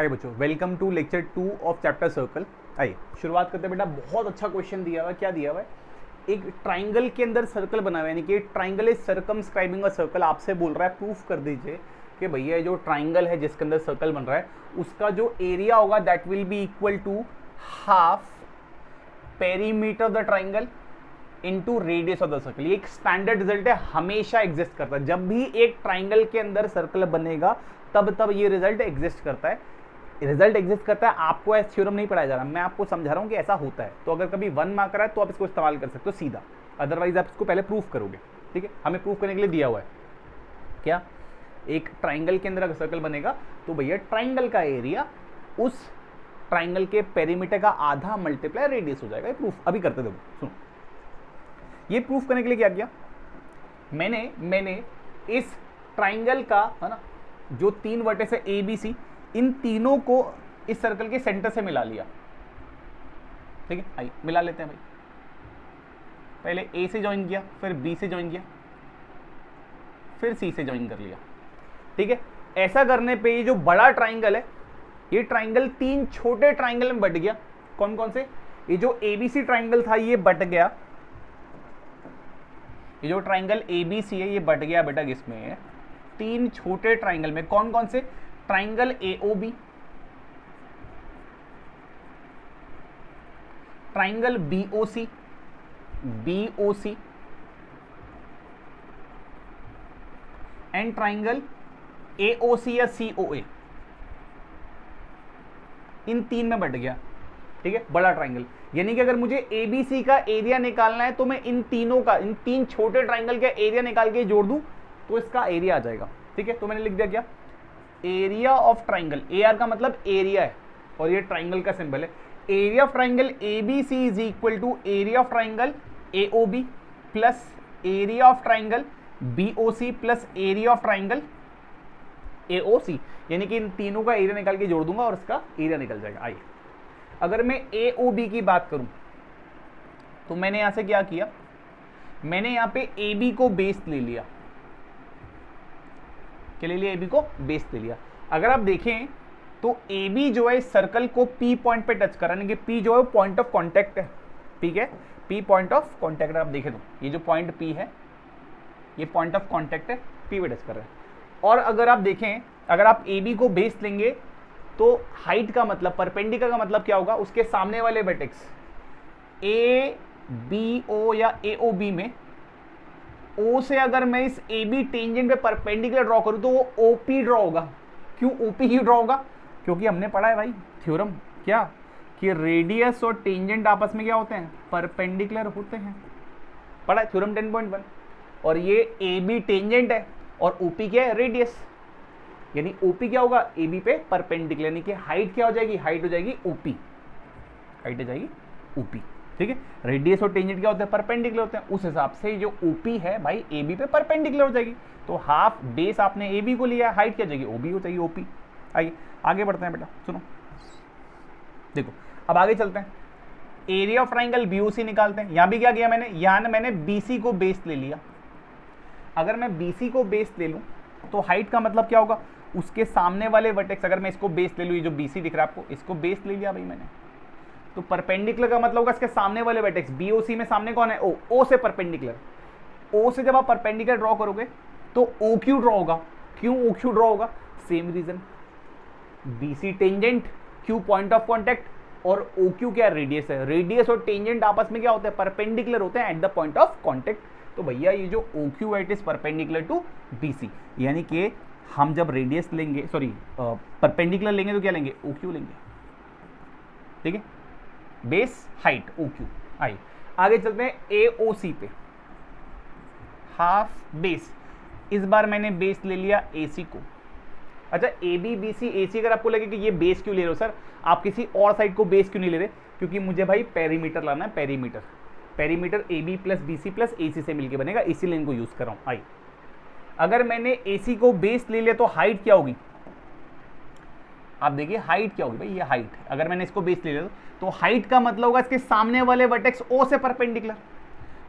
हाय बच्चों, welcome to lecture 2 of chapter circle. आइए शुरुआत करते हैं बेटा। बहुत अच्छा क्वेश्चन दिया हुआ है। क्या दिया हुआ है? एक ट्राइंगल के अंदर सर्कल बना हुआ है, यानी कि triangle is circumscribing a circle. आपसे बोल रहा है प्रूफ कर दीजिए कि भैया जो ट्राइंगल है जिसके अंदर सर्कल बन रहा है उसका जो एरिया होगा that will be equal to half perimeter of the triangle into radius of the circle. ये एक स्टैंडर्ड रिजल्ट है, हमेशा एग्जिस्ट करता है। जब भी एक ट्राइंगल के अंदर सर्कल बनेगा तब ये रिजल्ट एग्जिस्ट करता है। रिजल्ट एग्जिस्ट करता है, आपको ऐसा थ्योरम नहीं पढ़ाया जा रहा, मैं आपको समझा रहा हूं कि ऐसा होता है। तो अगर कभी 1 मार्क रहा है तो आप इसको इस्तेमाल कर सकते हो सीधा, अदरवाइज आप इसको पहले प्रूफ करोगे। ठीक है, हमें प्रूफ करने के लिए दिया हुआ है क्या, एक ट्राइंगल के अंदर अगर सर्कल बनेगा तो भैया ट्राइंगल का एरिया उस ट्राइंगल के पेरीमीटर का आधा मल्टीप्लाई रेडियस हो जाएगा। ये प्रूफ अभी करते देखो, सुनो। ये प्रूफ करने के लिए क्या किया मैंने इस ट्राइंगल का है ना, जो 3 वर्टेक्स है ए बी सी, इन तीनों को इस सर्कल के सेंटर से मिला लिया। ठीक है, आइए मिला लेते हैं भाई। पहले ए से ज्वाइन किया, फिर बी से ज्वाइन किया, फिर सी से ज्वाइन कर लिया। ठीक है, ऐसा करने पे ये जो बड़ा ट्राइंगल है, ये ट्राइंगल 3 छोटे ट्राइंगल में बट गया। कौन कौन से? ये जो एबीसी ट्राइंगल था ये बट गया। ये जो ट्राइंगल एबीसी है ये बट गया बेटा किसमें? 3 छोटे ट्राइंगल में। कौन कौन से? Triangle AOB, triangle BOC and triangle AOC या सीओए। इन 3 में बट गया। ठीक है, बड़ा ट्राइंगल। यानी कि अगर मुझे एबीसी का एरिया निकालना है तो मैं इन 3 छोटे ट्राइंगल का एरिया निकाल के जोड़ दूं तो इसका एरिया आ जाएगा। ठीक है, तो मैंने लिख दिया क्या, area of triangle. A R का मतलब एरिया है और ये ट्राइंगल का सिंबल है। Area of triangle ABC is equal to area of triangle AOB plus area of triangle BOC plus area of triangle AOC. यानी कि इन तीनों का एरिया निकाल के जोड़ दूंगा और इसका एरिया निकल जाएगा। आइए, अगर मैं एओबी की बात करूं तो मैंने यहां से क्या किया, मैंने यहां पे एबी को बेस ले लिया। क्या ले लिया? एबी को बेस ले लिया। अगर आप देखें तो एबी जो है इस सर्कल को पी पॉइंट पे टच कर रहा है, यानी कि पी जो है पॉइंट ऑफ कांटेक्ट है। ठीक है, पी पॉइंट ऑफ कांटेक्ट है। आप देखें तो ये जो पॉइंट पी है ये पॉइंट ऑफ कांटेक्ट है, पी पे टच कर रहा है। और अगर आप देखें, अगर आप एबी को बेस लेंगे तो हाइट का मतलब, परपेंडिकुलर का मतलब क्या होगा, उसके सामने वाले वर्टेक्स ए बी ओ या ए ओ बी में ओ से अगर मैं इस ए बी टेंजेंट पे परपेंडिकुलर ड्रॉ करूं तो वो ओपी ड्रॉ होगा। क्यों ओपी क्यों ड्रॉ होगा? क्योंकि हमने पढ़ा है भाई थ्योरम क्या, कि रेडियस और टेंजेंट आपस में क्या होते हैं, परपेंडिकुलर होते हैं। पढ़ा है थ्योरम 10.1। और ये ए बी टेंजेंट है और ओपी क्या है, रेडियस। यानी ओपी क्या होगा, ए बी पे परपेंडिकुलर, यानी कि हाइट क्या हो जाएगी, हाइट हो जाएगी ओपी, हाइट हो जाएगी ओपी। ठीक है, रेडियस और टेंजेंट क्या होते हैं, परपेंडिकुलर होते हैं। उस हिसाब से जो ओपी है भाई ए बी पे परपेंडिकुलर हो जाएगी। तो हाफ बेस आपने ए बी को लिया, हाइट क्या जाएगी, ओबी हो जाएगी, ओपी। आइए आगे बढ़ते हैं बेटा, सुनो देखो। अब आगे चलते हैं, एरिया ऑफ ट्राइंगल बीओसी निकालते हैं। यहां भी क्या किया मैंने, यहां मैंने बीसी को बेस ले लिया। अगर मैं बीसी को बेस ले लूं तो हाइट का मतलब क्या होगा, उसके सामने वाले वर्टेक्स। अगर मैं इसको बेस ले लूं, ये जो बीसी दिख रहा है आपको, इसको बेस ले लिया भाई मैंने, तो परपेंडिकुलर का मतलब होगा इसके सामने वाले वर्टेक्स। बीओसी में सामने कौन है, ओ। ओ से परपेंडिकुलर, ओ से जब आप परपेंडिकुलर ड्रॉ करोगे तो ओ क्यू ड्रॉ होगा। क्यों ओ क्यू ड्रॉ होगा? Same reason, BC tangent, Q point of contact और ओ क्यू क्या, रेडियस है। रेडियस और टेंजेंट आपस में क्या होते हैं, परपेंडिकुलर होते हैं at the point of contact. तो भैया ये जो O Q it is perpendicular to BC, यानी कि हम जब रेडियस लेंगे, सॉरी परपेंडिकुलर लेंगे तो क्या लेंगे, ओ क्यू लेंगे। ठीक है, बेस हाइट ओ क्यू। आइए आगे चलते हैं एओसी पे, हाफ बेस। इस बार मैंने बेस ले लिया एसी को। अच्छा, ए बी बी सी ए सी, अगर आपको लगे कि ये बेस क्यों ले रहे हो सर, आप किसी और साइड को बेस क्यों नहीं ले रहे, क्योंकि मुझे भाई पेरीमीटर लाना है। Perimeter A B plus B C plus A C से मिलकर बनेगा, इसी लाइन को यूज कर रहा हूं। आई, अगर मैंने ए सी को बेस ले लिया तो हाइट क्या होगी, आप देखिए हाइट क्या होगी भाई, ये हाइट। अगर मैंने इसको बेस ले लिया तो हाइट का मतलब होगा इसके सामने वाले वर्टेक्स ओ से परपेंडिकुलर।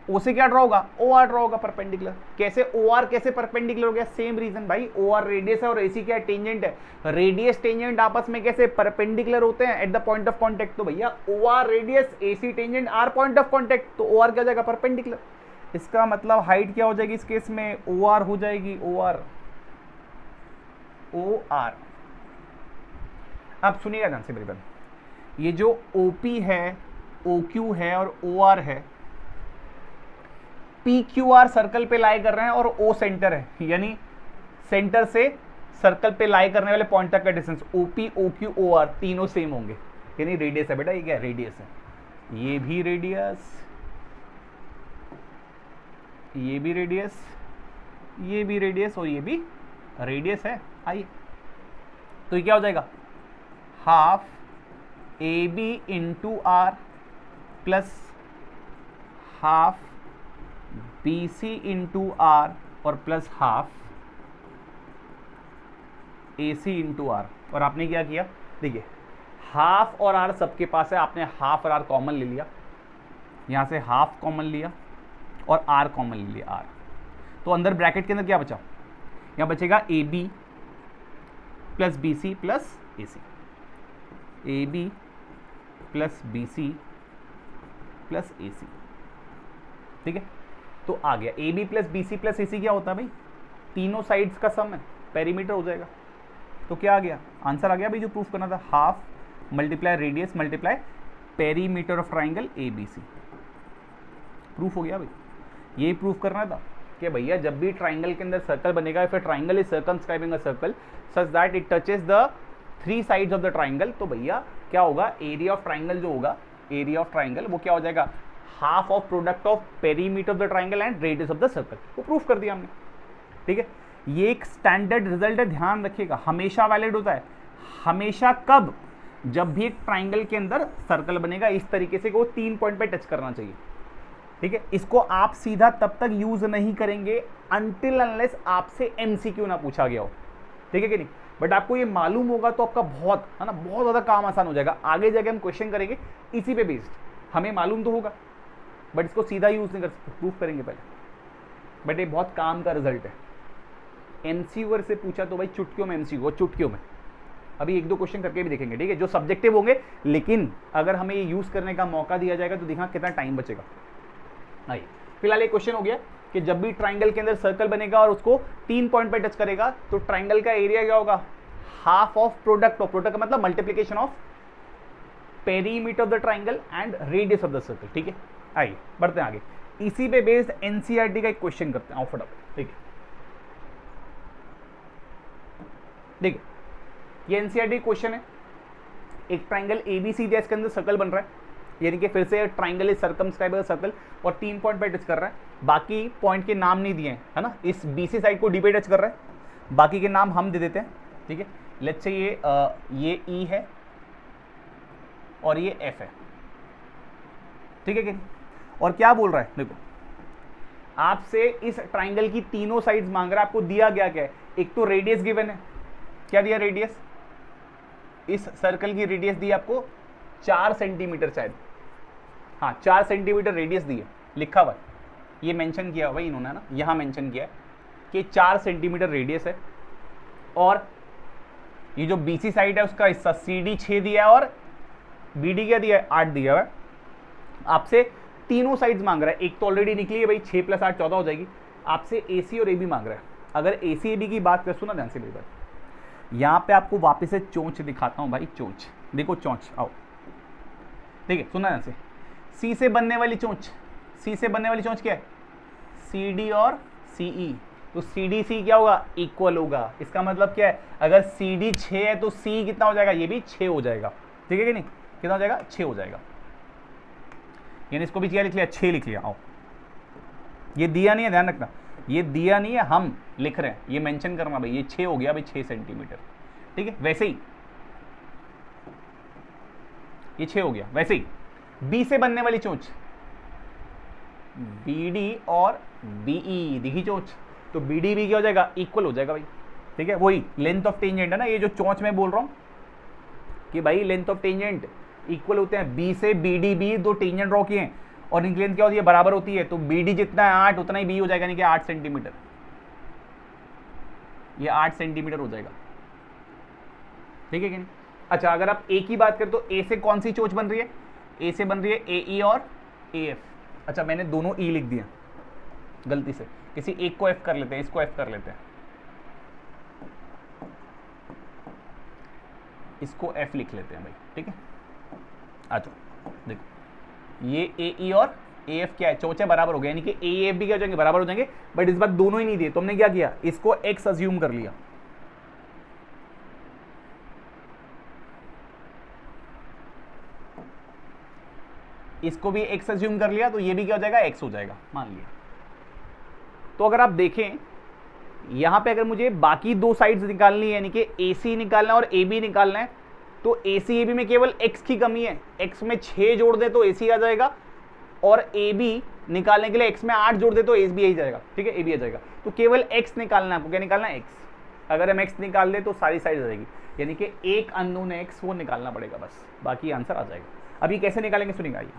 ओ से क्या ड्रॉ होगा, ओ आर ड्रॉ होगा परपेंडिकुलर। कैसे ओ आर कैसे परपेंडिकुलर हो गया, सेम रीजन भाई, ओ आर रेडियस है और एसी क्या है, टेंजेंट है। रेडियस टेंजेंट आपस में कैसे परपेंडिकुलर होते हैं at the point of contact. तो भैया O R radius, AC tangent, R point of contact, तो ओ आर क्या हो जाएगा, परपेंडिकुलर। इसका मतलब हाइट क्या हो जाएगी इस केस में, ओ आर हो जाएगी, ओ आर, ओ आर। अब सुनिएगा ध्यान से मेरी बात, ये जो ओपी है, ओक्यू है और ओ आर है, पी क्यू आर सर्कल पे लाई कर रहे हैं और ओ सेंटर है, यानी सेंटर से सर्कल पे लाई करने वाले पॉइंट तक का distance OP, OQ, O R तीनों सेम होंगे, यानी रेडियस है बेटा, ये क्या रेडियस है, ये भी रेडियस, ये भी रेडियस, ये भी रेडियस और ये भी रेडियस है। आइए, तो ये क्या हो जाएगा, half A B into R plus half B C into R और plus half A C into R. और आपने क्या किया, देखिए हाफ और आर सबके पास है, आपने हाफ और आर कॉमन ले लिया, यहां से हाफ कॉमन लिया और आर कॉमन ले लिया, आर। तो अंदर ब्रैकेट के अंदर क्या बचा, यहां बचेगा A B plus B C plus A C, A B plus B C plus A C, ठीक है। तो आ गया A B plus B C plus A C, क्या होता है भाई, तीनों साइड्स का सम है, पेरीमीटर हो जाएगा। तो क्या आ गया, आंसर आ गया भाई जो प्रूफ करना था, half multiply radius multiply perimeter of triangle A B C, proof हो गया भाई। यही प्रूफ करना था कि भैया जब भी ट्राइंगल के अंदर सर्कल बनेगा, फिर triangle is circumscribing a circle such that it touches the three sides of the triangle, तो भैया क्या होगा, एरिया ऑफ ट्राइंगल जो होगा, एरिया ऑफ ट्राइंगल वो क्या हो जाएगा, half of product of perimeter of the triangle and radius of the circle, वो प्रूफ कर दिया हमने, ठीक है। ये एक स्टैंडर्ड रिजल्ट है, ध्यान रखिएगा, हमेशा वैलिड होता है, हमेशा कब, जब भी एक ट्राइंगल के अंदर सर्कल बनेगा इस तरीके से वो 3 पॉइंट पे टच करना चाहिए, ठीक है। इसको आप सीधा तब तक यूज नहीं करेंगे अनटिल अनलेस आपसे एमसीक्यू ना पूछा गया हो, ठीक है कि नहीं। बट आपको ये मालूम होगा तो आपका बहुत है ना, बहुत ज़्यादा काम आसान हो जाएगा, आगे जाके हम क्वेश्चन करेंगे इसी पे बेस्ड, हमें मालूम तो होगा बट इसको सीधा यूज नहीं कर सकते, प्रूफ करेंगे पहले। बट ये बहुत काम का रिजल्ट है, एमसीक्यू से पूछा तो भाई चुटकियों में एमसीक्यू, चुटकियों में। अभी 1-2 क्वेश्चन करके भी देखेंगे, ठीक है, जो सब्जेक्टिव होंगे, लेकिन अगर हमें ये यूज करने का मौका दिया जाएगा तो देखना कितना टाइम बचेगा। आइए, फिलहाल एक क्वेश्चन हो गया कि जब भी ट्राइंगल के अंदर सर्कल बनेगा और उसको 3 पॉइंट पे टच करेगा तो ट्राइंगल का एरिया क्या होगा, half of product of, product का मतलब multiplication of perimeter of the triangle and radius of the circle, ठीक है। आइए बढ़ते हैं आगे, इसी पे बेस्ड एनसीईआरटी का एक क्वेश्चन करते हैं, फटाफट, ठीक है। देखिए ये एनसीईआरटी क्वेश्चन है, एक ट्राइंगल एबीसी दिया, इसके अंदर सर्कल बन रहा है, यानी कि फिर से ट्राइंगल इज सर्कमस्क्राइब सर्कल और 3 पॉइंट पे टच कर रहा है, बाकी पॉइंट के नाम नहीं दिए हैं, है ना, इस बीसी साइड को डी पे टच कर रहा है, बाकी के नाम हम दे देते हैं, ठीक है। लेट्स से ये ई है और ये एफ है, ठीक है कि नहीं। और क्या बोल रहा है, देखो आपसे इस ट्राइंगल की तीनों साइड्स मांग रहा है, आपको दिया गया क्या है, एक तो रेडियस गिवन है, क्या दिया रेडियस, इस सर्कल की रेडियस दी आपको 4 सेंटीमीटर शायद, हाँ 4 सेंटीमीटर रेडियस दी है, लिखा हुआ है, ये मेंशन किया हुआ है इन्होंने ना, यहाँ मेंशन किया है कि 4 सेंटीमीटर रेडियस है, और ये जो बीसी साइड है उसका हिस्सा CD 6 दिया है और BD क्या दिया है, 8 दिया हुआ है। आपसे तीनों साइड्स मांग रहा है, एक तो ऑलरेडी निकली है भाई, 6 + 8 14 हो जाएगी, आपसे AC और AB मांग रहा है। अगर AC AB की बात कर, सुना ध्यान से मेरी बात, यहाँ पे आपको वापस से चोंच दिखाता हूँ भाई, चोंच देखो, चोंच आओ, ठीक है, सुना ध्यान से, C से बनने वाली चोंच, C से बनने वाली चोंच क्या है, CD और CE, तो CDC क्या होगा, इक्वल होगा। इसका मतलब क्या है, अगर CD 6 है तो C कितना हो जाएगा, ये भी 6 हो जाएगा, ठीक है कि नहीं, कितना हो जाएगा, 6 हो जाएगा, यानी इसको भी क्या लिख लिया, 6 लिख लिया। आओ, ये दिया नहीं है, ध्यान रखना, ये दिया नहीं है, हम लिख रहे हैं, ये मेंशन करना भाई, ये 6 हो गया भाई, 6 सेंटीमीटर, ठीक है। वैसे ही ये 6 हो गया, वैसे ही B से बनने वाली चोंच BD और BE दिखी चोंच, तो BD भी क्या हो जाएगा, इक्वल हो जाएगा भाई, ठीक है। वही लेंथ ऑफ टेंजेंट है ना, ये जो चोंच में बोल रहा हूं कि भाई लेंथ ऑफ टेंजेंट इक्वल होते हैं, B से BD भी 2 टेंजेंट ड्रॉ किए हैं और इनकी लेंथ क्या होती है, बराबर होती है, तो बी डी जितना है 8 उतना ही बी हो जाएगा, यानी कि 8 सेंटीमीटर, ये 8 सेंटीमीटर हो जाएगा, ठीक है कि नहीं। अच्छा, अगर आप ए की बात करें तो ए से कौन सी चोंच बन रही है, ए से बन रही है ए ई और ए एफ। अच्छा, मैंने दोनों ई लिख दिया गलती से, किसी एक को एफ कर लेते हैं, इसको एफ कर लेते हैं, इसको एफ लिख लेते हैं भाई, ठीक है। आ जाओ, देखो ये ए ई और ए एफ क्या है, चोंचे बराबर हो गए, यानी कि ए एफ भी क्या हो जाएंगे, बराबर हो जाएंगे, बट इस बार दोनों ही नहीं दिए, तुमने क्या किया, इसको एक्स अज्यूम कर लिया, इसको भी एक्स अज्यूम कर लिया, तो ये भी क्या हो जाएगा, एक्स हो जाएगा, मान लिया। तो अगर आप देखें यहां पे अगर मुझे बाकी दो साइड्स निकालनी है, यानी कि ए सी निकालना है और ए बी निकालना है, तो ए सी ए बी में केवल एक्स की कमी है, एक्स में 6 जोड़ दे तो ए सी आ जाएगा, और ए बी निकालने के लिए एक्स में 8 जोड़ दे तो ए बी आ जाएगा, ठीक है, ए बी आ जाएगा। तो केवल एक्स निकालना है आपको, क्या निकालना है, एक्स। अगर हम एक्स निकाल दे तो सारी साइड आ जाएगी, यानी कि एक अननोन एक्स वो निकालना पड़ेगा बस, बाकी आंसर आ जाएगा। अब ये कैसे निकालेंगे, सुनिए आइए,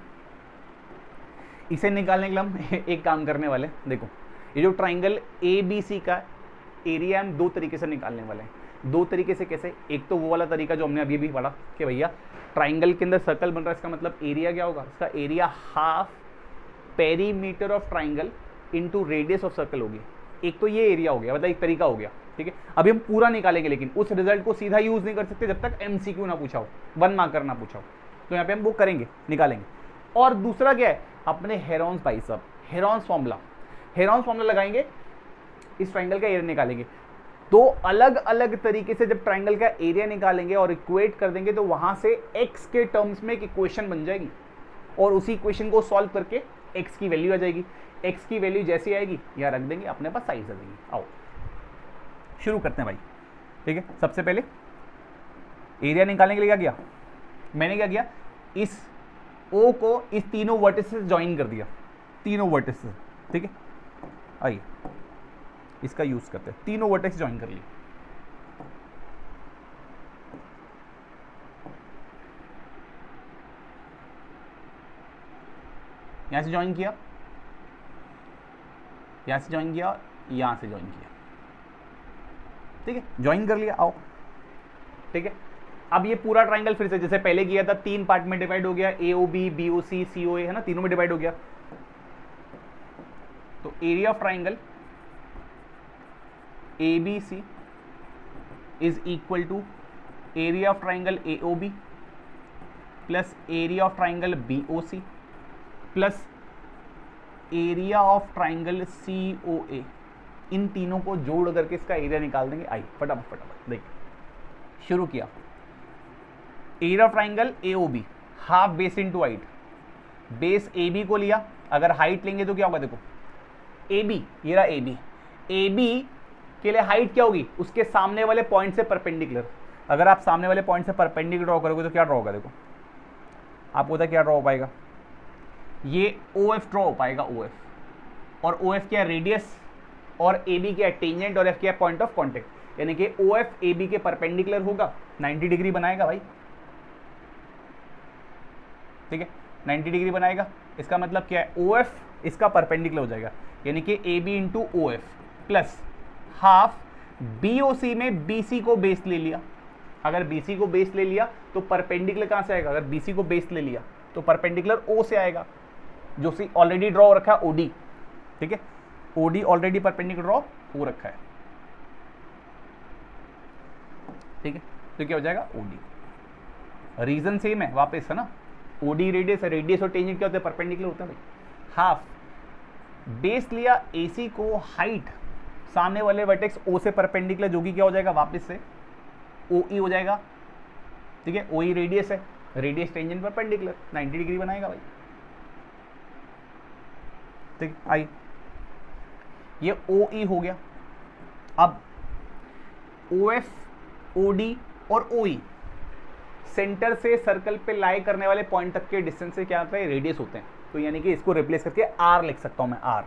इसे निकालने के लिए हम एक काम करने वाले, देखो ये जो ट्राइंगल ए बी सी का एरिया हम दो तरीके से निकालने वाले हैं। दो तरीके से कैसे, एक तो वो वाला तरीका जो हमने अभी भी पढ़ा कि भैया ट्राइंगल के अंदर सर्कल बन रहा है, इसका मतलब एरिया क्या होगा, इसका area half perimeter of triangle into radius of circle होगी। एक तो ये एरिया हो गया, मतलब एक तरीका हो गया, ठीक है। अभी हम पूरा निकालेंगे, लेकिन उस रिजल्ट को सीधा यूज नहीं कर सकते जब तक एमसीक्यू ना पूछा हो, 1 मार्कर ना पूछा हो, तो यहाँ पे हम वो करेंगे, निकालेंगे। और दूसरा क्या है, अपने हेरॉन्स भाई साहब, हेरॉन्स फॉर्मूला लगाएंगे, इस ट्राइंगल का एरिया निकालेंगे। तो अलग अलग तरीके से जब ट्राइंगल का एरिया निकालेंगे और इक्वेट कर देंगे, तो वहां से एक्स के टर्म्स में एक इक्वेशन बन जाएगी, और उसी इक्वेशन को सॉल्व करके एक्स की वैल्यू आ जाएगी। एक्स की वैल्यू जैसी आएगी यहाँ रख देंगे, अपने पास साइज आ जाएगी। आओ शुरू करते हैं भाई, ठीक है। सबसे पहले एरिया निकालने के लिए क्या किया, मैंने क्या किया, इस ओ को इस तीनों वर्टिस से ज्वाइन कर दिया, तीनों वर्टिस से, ठीक है। आइए इसका यूज करते हैं, तीनों वर्टेक्स ज्वाइन कर लिए, यहां से ज्वाइन किया, यहां से ज्वाइन किया, यहां से ज्वाइन किया, ठीक है, ज्वाइन कर लिया। आओ, ठीक है। अब ये पूरा ट्राइंगल फिर से जैसे पहले किया था, 3 पार्ट में डिवाइड हो गया, ए ओ बी, बी ओ सी, सी ओ ए, है ना, तीनों में डिवाइड हो गया। तो area of triangle ABC is equal to area of triangle AOB plus area of triangle BOC plus area of triangle COA। इन तीनों को जोड़ करके इसका एरिया निकाल देंगे। आई फटाफट देखिए, शुरू किया। Area of triangle AOB half base into height, base AB को लिया, अगर हाइट लेंगे तो क्या होगा, देखो AB, ये रहा AB के लिए हाइट क्या होगी, उसके सामने वाले पॉइंट से परपेंडिकुलर। अगर आप सामने वाले पॉइंट से परपेंडिकुलर ड्रॉ करोगे तो क्या ड्रॉ होगा, देखो आपको पता क्या ड्रॉ हो पाएगा, ये OF ड्रॉ हो पाएगा, OF। और OF क्या, रेडियस, और AB क्या, टेंजेंट, और F क्या, पॉइंट ऑफ कॉन्टेक्ट। यानी कि OF AB के परपेंडिकुलर होगा, 90 डिग्री बनाएगा भाई, ठीक है, 90 डिग्री बनाएगा। इसका मतलब क्या है, OF इसका परपेंडिकुलर हो जाएगा, यानी कि AB into OF plus half BOC में BC को बेस ले लिया। अगर BC को बेस ले लिया तो परपेंडिकुलर कहां से आएगा, अगर BC को बेस ले लिया तो परपेंडिकुलर O से आएगा, जो सी ऑलरेडी ड्रॉ हो रखा है OD, ठीक है, OD ऑलरेडी परपेंडिकुलर ड्रॉ हो रखा है, ठीक है। तो क्या हो जाएगा, OD। रीजन सेम है वापस, है ना, OD रेडियस है, रेडियस और टेंजेंट क्या होते हैं, परपेंडिकुलर होते हैं भाई। हाफ बेस लिया AC को, हाइट सामने वाले वर्टेक्स O से परपेंडिकुलर, जो कि क्या हो जाएगा, वापस से OE हो जाएगा, ठीक है। OE रेडियस है, रेडियस टेंजेंट परपेंडिकुलर, 90 डिग्री बनाएगा भाई, ठीक। आई ये OE हो गया। अब OF, OD और OE सेंटर से सर्कल पे लाई करने वाले पॉइंट तक के डिस्टेंस से क्या होता है, रेडियस होते हैं। तो यानी कि इसको रिप्लेस करके R लिख सकता हूं मैं, R,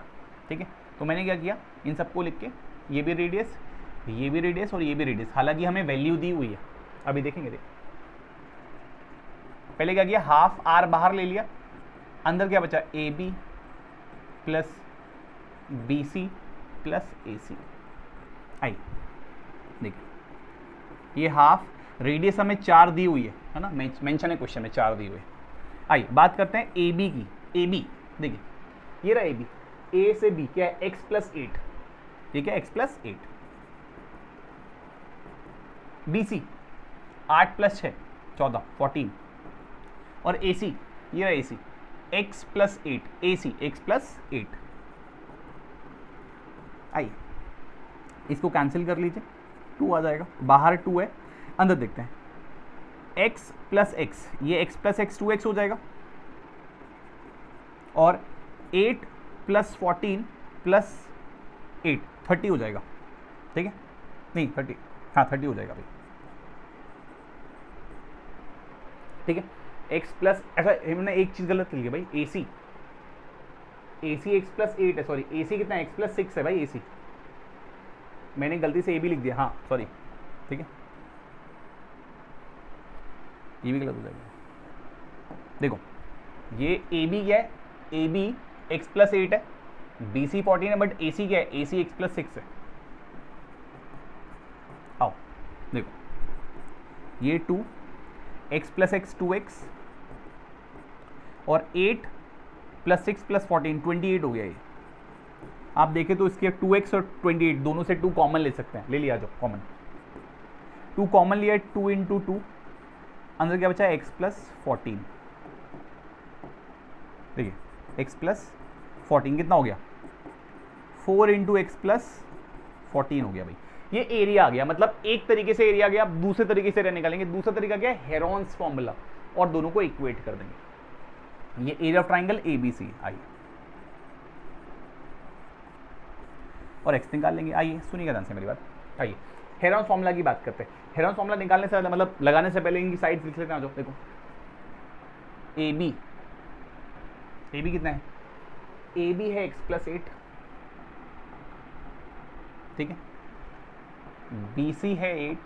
ठीक है। तो मैंने क्या किया, इन सबको लिख के, ये भी रेडियस, ये भी रेडियस और ये भी रेडियस, हालांकि हमें वैल्यू दी हुई है, अभी देखेंगे। पहले क्या किया, हाफ R बाहर ले लिया, अंदर क्या बचा, A B plus B C plus A C. आई देखिए ये हाफ, रेडियस हमें 4 दी हुई है ना, मेंशन है क्वेश्चन में 4 दी हुई है। आइए बात करते हैं ए बी की। ए बी देखिए ये रहा ए बी, ए से बी क्या है, x प्लस 8, ठीक है, x plus 8। B C 8 plus 6 14 14, और ए सी ये रहा A C, x plus 8, A C X plus 8। आइए इसको कैंसिल कर लीजिए, 2 आ जाएगा, बाहर 2 है, अंदर देखते हैं, x प्लस एक्स, ये x प्लस एक्स 2x हो जाएगा, और 8 प्लस 14 प्लस 8 30 हो जाएगा, ठीक है, नहीं 30, हाँ 30 हो जाएगा भाई, ठीक है। x प्लस, ऐसा हमने एक चीज़ गलत लिखी है भाई, ए सी एक्स प्लस 8 है, सॉरी ए सी कितना है, x प्लस 6 है भाई, ए सी मैंने गलती से ए बी लिख दिया, हाँ सॉरी, ठीक है, ये भी गलत हो जाएगा। देखो ये ए बी क्या है, ए बी एक्स प्लस 8 है, बी सी 14 है, बट ए सी क्या है, ए सी एक्स प्लस 6 है। आओ देखो ये 2 एक्स प्लस एक्स 2x, और 8 प्लस 6 प्लस 14 28 हो गया ये। आप देखें तो इसके 2x और 28 दोनों से 2 कॉमन ले सकते हैं, ले लिया जो कॉमन, 2 कॉमन लिया, 2 इंटू 2, अंदर क्या बचा है, x प्लस 14, देखिए x प्लस 14 कितना हो गया, 4 इंटू एक्स प्लस 14 हो गया भाई। ये एरिया आ गया, मतलब एक तरीके से एरिया आ गया, आप दूसरे तरीके से निकालेंगे, दूसरा तरीका क्या है, हेरॉन्स फॉर्मूला, और दोनों को इक्वेट कर देंगे। ये area of triangle A B C, आइए और एक्स निकाल लेंगे। आइए सुनिएगा ध्यान से मेरी बात, आइए हेरॉन्स फॉर्मूला की बात करते हैं। हेरॉन्स फॉर्मूला निकालने से मतलब लगाने से पहले इनकी साइड्स लिख लेते हैं। जो देखो ए बी कितना है, ए बी है एक्स प्लस 8, ठीक है, बी सी है 8,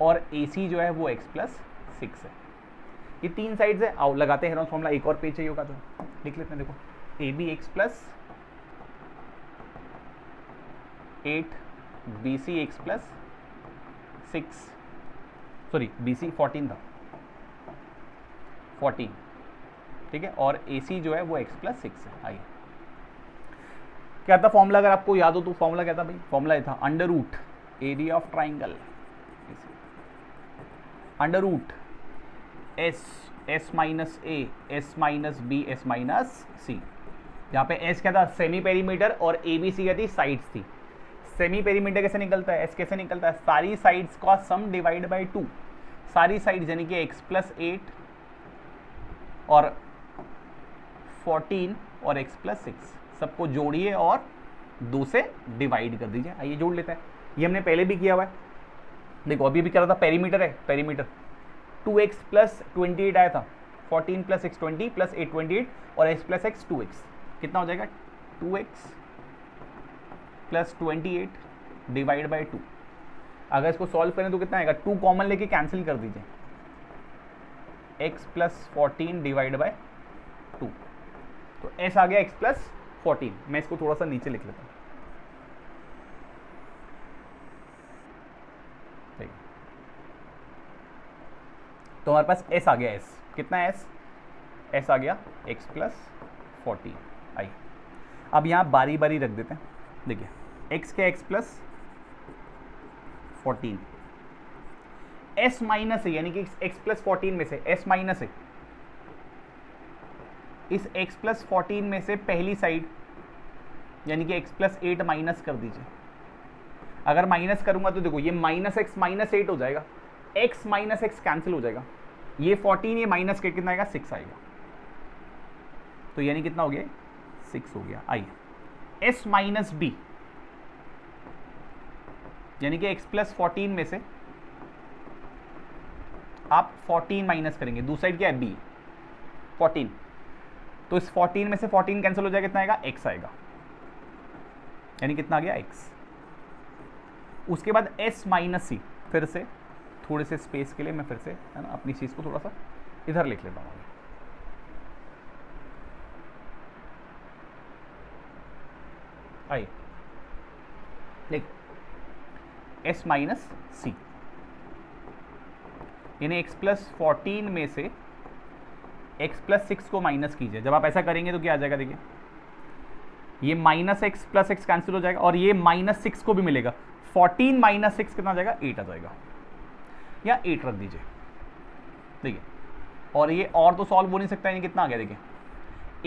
और ए सी जो है वो एक्स प्लस 6 है। ये 3 साइड्स है, आओ लगाते हैं हेरॉन्स फॉर्मूला। एक और पेज चाहिए होगा तो लिख लेते हैं। देखो A B X plus 8, B C X plus 6, sorry B C 14 था, 14, ठीक है, और ए सी जो है वो एक्स प्लस 6 है। आइए क्या था फॉर्मूला, अगर आपको याद हो तो फॉर्मूला क्या था भाई, फॉर्मूला ये था under root area of triangle, under root S minus A, S minus B, S minus C. यहाँ पे एस क्या था, सेमी पेरीमीटर, और ए बी सी क्या थी, साइड्स थी। सेमी पेरीमीटर कैसे निकलता है, एस कैसे निकलता है, सारी साइड्स का सम डिवाइड बाय 2, सारी साइड्स यानी कि एक्स प्लस 8 और 14 और एक्स प्लस 6 सबको जोड़िए और 2 से डिवाइड कर दीजिए। आइए जोड़ लेते हैं, ये हमने पहले भी किया हुआ है। देखो अभी भी क्या था, पेरीमीटर है, पेरीमीटर 2x प्लस 28 आया था, 14 प्लस एक्स 20 प्लस 8 28, और x प्लस एक्स 2x, कितना हो जाएगा 2x प्लस 28 डिवाइड बाई 2। अगर इसको सॉल्व करें तो कितना आएगा, 2 कॉमन लेके कैंसिल कर दीजिए, x प्लस 14 डिवाइड बाई 2, तो s आ गया x प्लस 14। मैं इसको थोड़ा सा नीचे लिख लेता हूँ, ठीक है, तो हमारे पास s आ गया, s कितना है, s आ गया x प्लस 14। आइए अब यहाँ बारी बारी रख देते हैं। देखिए x के x प्लस 14, s माइनस है, यानी कि x प्लस 14 में से s माइनस है, इस x प्लस 14 में से पहली साइड यानी कि x प्लस 8 माइनस कर दीजिए। अगर माइनस करूंगा तो देखो ये माइनस एक्स माइनस 8 हो जाएगा, x माइनस एक्स कैंसिल हो जाएगा, ये 14 ये माइनस के कितना आएगा, 6 आएगा, तो यानी कितना हो गया, 6 हो गया। आइए s माइनस बी यानी कि x प्लस 14 में से आप 14 माइनस करेंगे, दूसरी साइड क्या है b 14, तो इस 14 में से 14 कैंसिल हो जाएगा, कितना आएगा, x आएगा, यानी कितना आ गया, x। उसके बाद s माइनस सी, फिर से थोड़े से स्पेस के लिए मैं फिर से है ना अपनी चीज़ को थोड़ा सा इधर लिख लेता हूँ। आई देख s माइनस सी, यानी x प्लस 14 में से x प्लस 6 को माइनस कीजिए। जब आप ऐसा करेंगे तो क्या आ जाएगा, देखिए ये minus x plus x cancel हो जाएगा और ये माइनस 6 को भी मिलेगा। 14 माइनस 6 कितना आ जाएगा, 8 आ जाएगा, या 8 रख दीजिए। देखिए और ये और तो सॉल्व हो नहीं सकता, यानी कितना आ गया, देखिए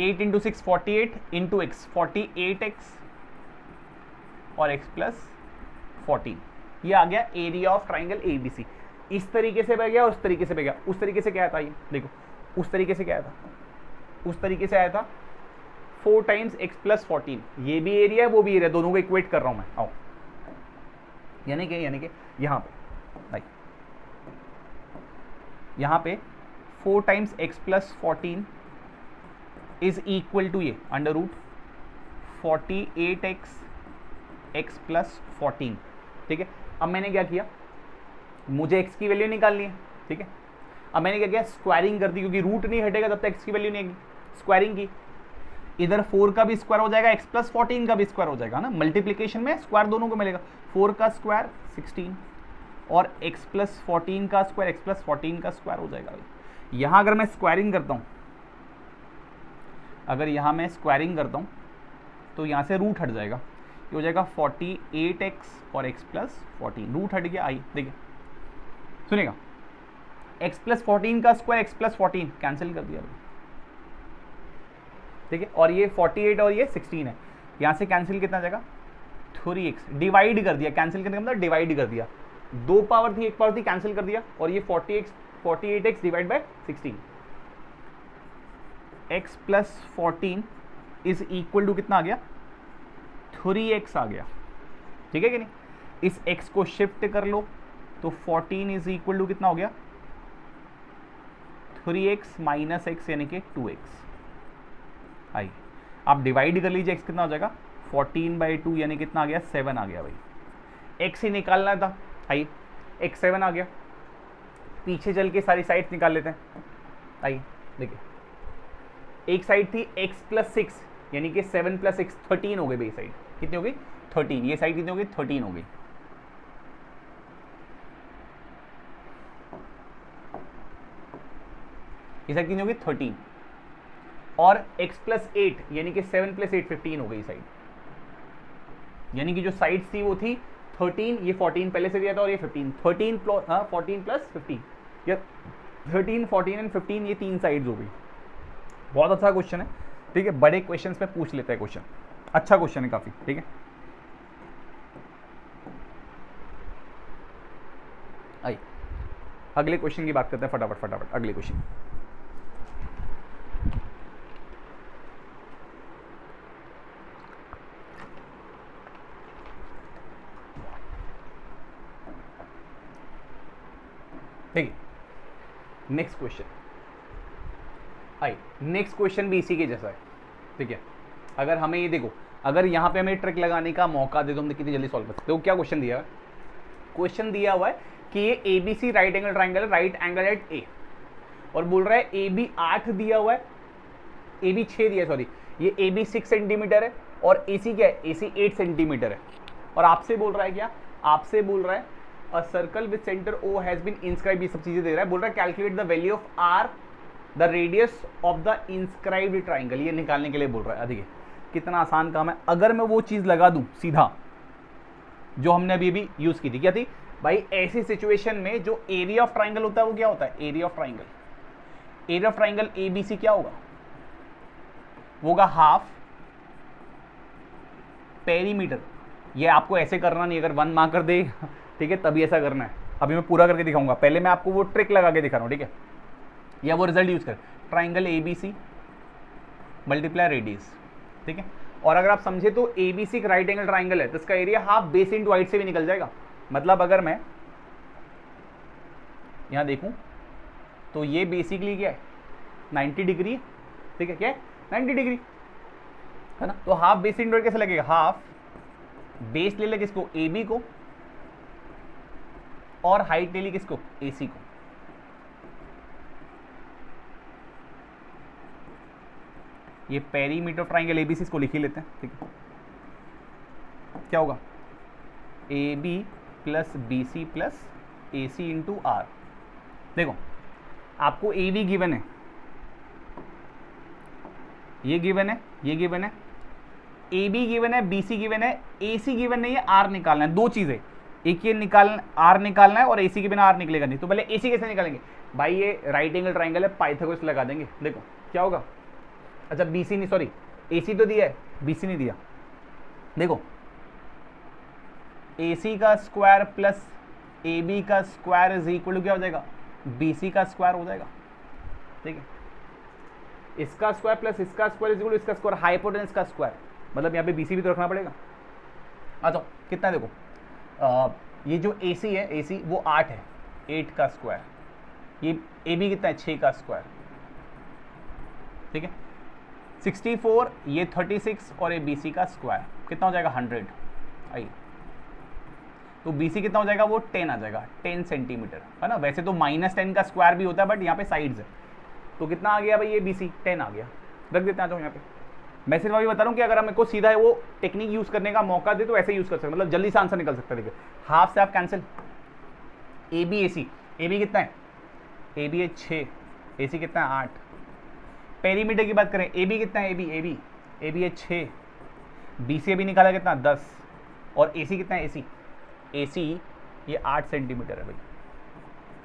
8 इंटू 6 48 इंटू एक्स 48x और x प्लस 14, ये आ गया एरिया ऑफ ट्राइंगल ABC। इस तरीके से बह गया, उस तरीके से बह गया। उस तरीके से क्या आया था, ये देखो उस तरीके से क्या आया था, उस तरीके से आया था 4 टाइम्स x प्लस 14, ये भी एरिया है वो भी एरिया, दोनों को इक्वेट कर रहा हूं मैं। आओ यानी कि यहां पे भाई, यहां पे 4 times x plus 14 is equal to ये under root 48x x plus 14। ठीक है, अब मैंने क्या किया, मुझे x की वैल्यू निकालनी है। ठीक है, अब मैंने क्या किया, स्क्वायरिंग कर दी, क्योंकि रूट नहीं हटेगा तब तक x की वैल्यू नहीं आएगी। स्क्वायरिंग की, इधर 4 का भी स्क्वायर हो जाएगा, x प्लस 14 का भी स्क्वायर हो जाएगा ना, मल्टीप्लीकेशन में स्क्वायर दोनों को मिलेगा। 4 का स्क्वायर 16 और x प्लस 14 का स्क्वायर x प्लस 14 का स्क्वायर हो जाएगा। यहां अगर मैं स्क्वायरिंग करता हूं, अगर यहां मैं स्क्वायरिंग करता हूं तो यहां से रूट हट जाएगा, ये हो जाएगा 48x और x प्लस 14, रूट हट गया। आई देखिए सुनेगा, x प्लस 14 का स्क्वायर x प्लस 14 कैंसिल कर दिया, ठीक है, और ये 48 और ये 16 है, यहां से कैंसिल कितना जाएगा 3x, डिवाइड कर दिया, कैंसिल करने का मतलब डिवाइड कर दिया, 2 पावर थी 1 पावर थी, कैंसिल कर दिया, और ये 48x divide by 16, x plus 14 is equal to कितना आ गया 3x आ गया। ठीक है कि नहीं, इस x को शिफ्ट कर लो तो 14 इज इक्वल टू कितना हो गया 3x माइनस x यानी कि 2x। आई आप डिवाइड कर लीजिए, x कितना हो जाएगा 14/2 यानी कितना आ गया 7 आ गया भाई, x ही निकालना था। आई x 7 आ गया, पीछे चल के सारी साइड्स निकाल लेते हैं। आई देखिए, एक साइड थी x प्लस 6 यानी कि 7 प्लस 6 13 हो गई भाई, साइड कितनी हो गई 13, ये साइड कितनी हो गई 13 हो गई। ये साइड कितनी हो गई 13, और x प्लस 8 यानी कि 7 प्लस 8 15 हो गई साइड, यानी कि जो साइड्स थी वो थी 13, ये 14 पहले से दिया था और ये 15, 14 प्लस 15, या 13 14 एंड 15, ये 3 साइड्स हो गई। बहुत अच्छा क्वेश्चन है, ठीक है, बड़े क्वेश्चंस पे पूछ लेता है क्वेश्चन, अच्छा क्वेश्चन है काफी। ठीक है, आइए अगले क्वेश्चन की बात करते हैं, फटाफट अगले क्वेश्चन। देखिए नेक्स्ट क्वेश्चन, आई नेक्स्ट क्वेश्चन भी इसी के जैसा है। ठीक है, अगर हमें ये देखो, अगर यहाँ पे हमें ट्रिक लगाने का मौका दे दो, हम कितनी जल्दी सॉल्व कर सकते हो। क्या क्वेश्चन दिया है, क्वेश्चन दिया हुआ है कि ये ABC राइट एंगल ट्राइंगल है, राइट एंगल एट A, और बोल रहा है AB 8 दिया हुआ है, AB 6 दिया है, सॉरी, ये AB 6 सेंटीमीटर है और AC क्या है, AC 8 सेंटीमीटर है, और आपसे बोल रहा है क्या, आपसे बोल रहा है a circle with centre O has been inscribed, ये सब चीजें दे रहा है, बोल रहा है calculate the value of R the radius of the inscribed triangle, ये निकालने के लिए बोल रहा है। देखिए कितना आसान काम है, अगर मैं वो चीज लगा दूं सीधा जो हमने अभी यूज की थी, क्या थी भाई, ऐसी सिचुएशन में जो एरिया ऑफ ट्राइंगल होता है वो क्या होता है, area of triangle, area of triangle ABC क्या होगा, वो होगा हाफ पेरीमीटर। ये आपको ऐसे करना नहीं, अगर 1 मार्कर दे ठीक है तभी ऐसा करना है, अभी मैं पूरा करके दिखाऊंगा, पहले मैं आपको वो ट्रिक लगा के दिखा रहा हूं। ठीक है, या वो रिजल्ट यूज कर, ट्राइंगल ABC मल्टीप्लाई रेडियस। ठीक है, और अगर आप समझे तो ABC एक राइट एंगल ट्राइंगल है तो इसका area half base into height से भी निकल जाएगा। मतलब अगर मैं यहां देखूं तो ये बेसिकली क्या है 90 डिग्री, ठीक है, क्या है 90 डिग्री है ना, तो हाफ बेस इंटू कैसे लगेगा, हाफ बेस ले ले किसको, AB को, और हाइट ले ली किसको, AC को। ये पेरीमीटर ट्राइंगल ABC इसको लिख ही लेते हैं। ठीक है, क्या होगा, A B plus B C plus A C into R. देखो आपको ए बी गिवन है, ये गिवन है, ये गिवन है, ए बी गिवन है, बी सी गिवन है, ए सी गिवन नहीं है, आर निकालना है। दो चीजें, एक ये निकालना, आर निकालना है, और ए सी के बिना आर निकलेगा नहीं। तो पहले ए सी कैसे निकालेंगे भाई, ये राइट एंगल ट्राइंगल है, पाइथागोरस लगा देंगे। देखो क्या होगा, अच्छा बी सी नहीं, सॉरी ए सी तो दिया है, बी सी नहीं दिया। देखो ए सी का स्क्वायर प्लस ए बी का स्क्वायर इज इक्वल टू क्या हो जाएगा, बी सी का स्क्वायर हो जाएगा। ठीक है, इसका स्क्वायर प्लस इसका स्क्वायर इज इक्वल टू इसका स्क्वायर, हाइपोटेनस का स्क्वायर, मतलब यहाँ पे बी सी भी तो रखना पड़ेगा। आ जाओ कितना है, देखो ये जो ए सी है, ए सी वो 8 है, 8 का स्क्वायर, ये ए बी कितना है, 6 का स्क्वायर। ठीक है, 64, ये 36 और ये बी सी का स्क्वायर कितना हो जाएगा, 100। आइए तो बी सी कितना हो जाएगा, वो 10 आ जाएगा, 10 सेंटीमीटर, है ना। वैसे तो -10 का स्क्वायर भी होता है, बट यहाँ पे साइड्स है, तो कितना आ गया भाई, ये बी सी 10 आ गया। रख देते हैं, आ जाओ यहाँ पे। मैं सिर्फ अभी बता रहा हूँ कि अगर हम को सीधा है वो टेक्निक यूज करने का मौका दे तो ऐसे यूज कर सकते, मतलब जल्दी से आंसर निकल सकता है। देखिए हाफ से half cancel, A B A C, A B कितना है, ए बी है 6, ए सी कितना है 8। पेरीमीटर की बात करें, ए बी कितना है, ए बी है 6, बी सी अभी निकाला कितना 10, और ए सी कितना है, ए सी ये 8 सेंटीमीटर है भाई,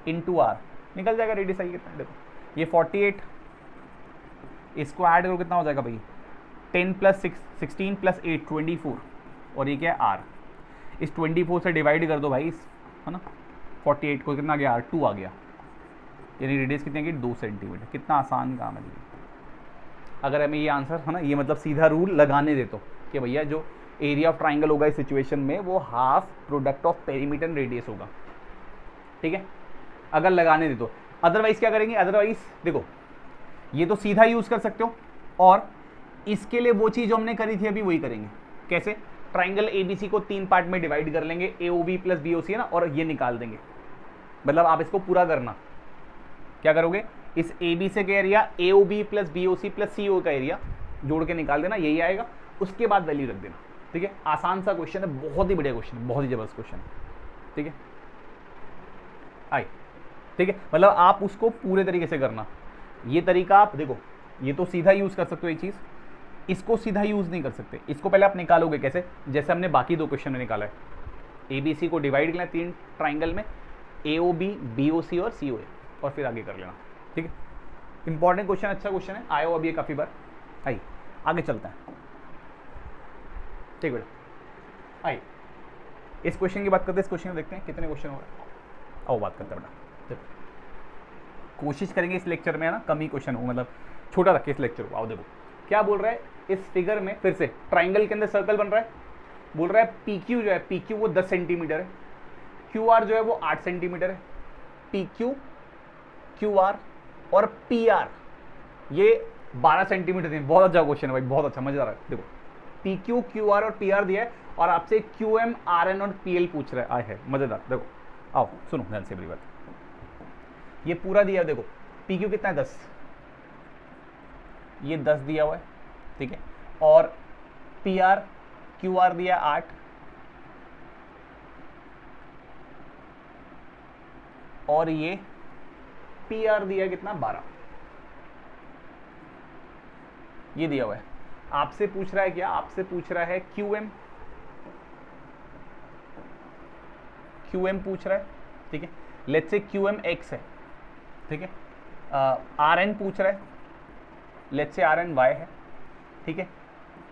इंटू आर निकल जाएगा, रेडियस आई कितना है, देखो ये 48, इसको ऐड करो कितना हो जाएगा भाई, 10 प्लस 16 प्लस 8 24, और ये क्या है आर। इस 24 से डिवाइड कर दो भाई, है ना, 48 को कितना आ गया, आर 2 आ गया, यानी रेडियस कितनी है, 2 सेंटीमीटर। कितना आसान काम है ये, अगर हमें ये आंसर, है ना, ये मतलब सीधा रूल लगाने दे तो कि भैया जो एरिया ऑफ ट्राइंगल होगा इस सिचुएशन में वो half product of perimeter and radius होगा। ठीक है, अगर लगाने दे तो। अदरवाइज क्या करेंगे, अदरवाइज देखो ये तो सीधा यूज कर सकते हो, और इसके लिए वो चीज जो हमने करी थी अभी वही करेंगे। कैसे, ट्राइंगल एबीसी को 3 पार्ट में डिवाइड कर लेंगे, एओबी प्लस बीओसी है ना, और ये निकाल देंगे। मतलब आप इसको पूरा करना, क्या करोगे, इस एबी से का area AOB plus BOC plus CO का एरिया जोड़ के निकाल देना, यही आएगा। उसके बाद वैल्यू रख देना। ठीक है, आसान सा क्वेश्चन है, बहुत ही बढ़िया क्वेश्चन है, बहुत ही जबरदस्त क्वेश्चन है। ठीक है, आई ठीक है, मतलब आप उसको पूरे तरीके से करना। ये तरीका आप देखो, ये तो सीधा यूज कर सकते हो ये चीज, इसको सीधा यूज नहीं कर सकते। इसको पहले आप निकालोगे कैसे, जैसे हमने बाकी 2 क्वेश्चन में निकाला है। एबीसी को डिवाइड करना 3 ट्राइंगल में, एओबी बीओसी और सीओए, और फिर आगे कर लेना। ठीक है, इंपॉर्टेंट क्वेश्चन, अच्छा क्वेश्चन है, आया हो अभी काफी बार। आई आगे चलता है। ठीक बेटा, आई इस क्वेश्चन की बात करते हैं, इस क्वेश्चन में देखते हैं कितने क्वेश्चन हो रहे हैं। आओ बात करते हैं बेटा, कोशिश करेंगे इस लेक्चर में, है ना, कम ही क्वेश्चन हो, मतलब छोटा रखे इस लेक्चर को। आओ देखो क्या बोल रहा है इस फिगर में, फिर से ट्राइंगल के अंदर सर्कल बन रहा है, बोल रहा है पी क्यू जो है, पी क्यू वो 10 सेंटीमीटर है, क्यू आर जो है वो 8 सेंटीमीटर है, पी क्यू, क्यू आर और पी आर ये 12 सेंटीमीटर है। बहुत अच्छा क्वेश्चन है भाई, बहुत अच्छा, मजा आ रहा है। देखो पी क्यू, क्यू आर और पी आर दिया है, और आपसे क्यू एम, आर एन और पी एल पूछ रहा है। आए है मजेदार। देखो आओ सुनो ध्यान से मेरी बात, ये पूरा दिया है। देखो पी क्यू कितना है 10, ये 10 दिया हुआ है, ठीक है, और पी आर, क्यू आर दिया 8, और ये पी आर दिया कितना 12, ये दिया हुआ है। आपसे पूछ रहा है क्या, आपसे पूछ रहा है क्यू एम, क्यू एम पूछ रहा है, ठीक है, let's say Q M x है, ठीक है, आर एन पूछ रहा है, let's say are N Y है, ठीक है,